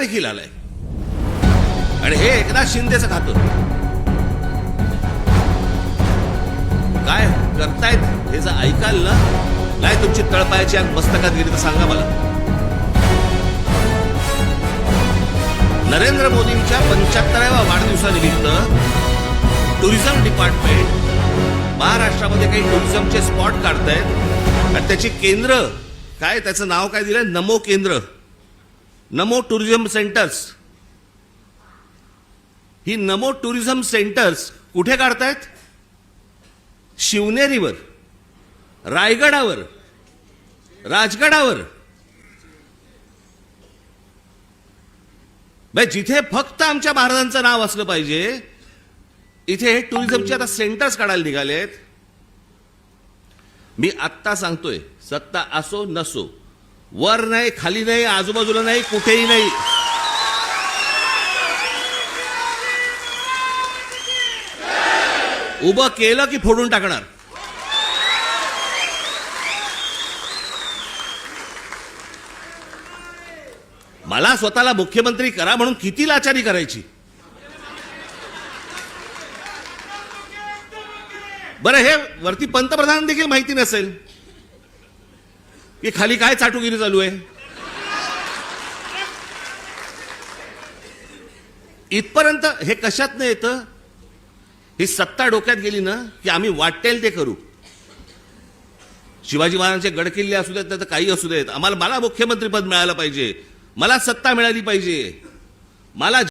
देखील आलाय आणि हे एकनाथ शिंदेचं खातं काय करतायत हे जर ऐकाल ना, नाही तुमची तळपायाची आग मस्तकात गेली तर सांगा मला. नरेंद्र मोदींच्या 75व्या वाढदिवसानिमित्त टुरिझम डिपार्टमेंट महाराष्ट्रामध्ये काही टुरिझमचे स्पॉट काढतायत आणि त्याची केंद्र काय, त्याचं नाव काय दिलंय, नमो केंद्र, नमो टुरिझम सेंटर्स. ही नमो टुरिझम सेंटर्स कुठे काढतायत? शिवनेरीवर, रायगडावर, राजगडावर. जिथे फक्त आमच्या महाराजांचं नाव असलं पाहिजे इथे हे टुरिझमचे आता सेंटर्स काढायला निघालेत. मी आत्ता सांगतोय, सत्ता असो नसो, वर नाही, खाली नाही, आजूबाजूला नाही, कुठेही नाही, उभं केलं की फोडून टाकणार. मला स्वतःला मुख्यमंत्री करा म्हणून किती लाचारी करायची. बरं, हे वरती पंतप्रधान देखील माहिती नसेल की खाली काय चाटुगिरी चालू आहे. इथपर्यंत हे कशात येतं? ही सत्ता डोक्यात गेली ना की आम्ही वाटेल ते करू. शिवाजी महाराजांचे गडकिल्ले असू देत, तर काही असू देत, मला मुख्यमंत्रीपद मिळालं पाहिजे, मला सत्ता मिळाली पाहिजे, मला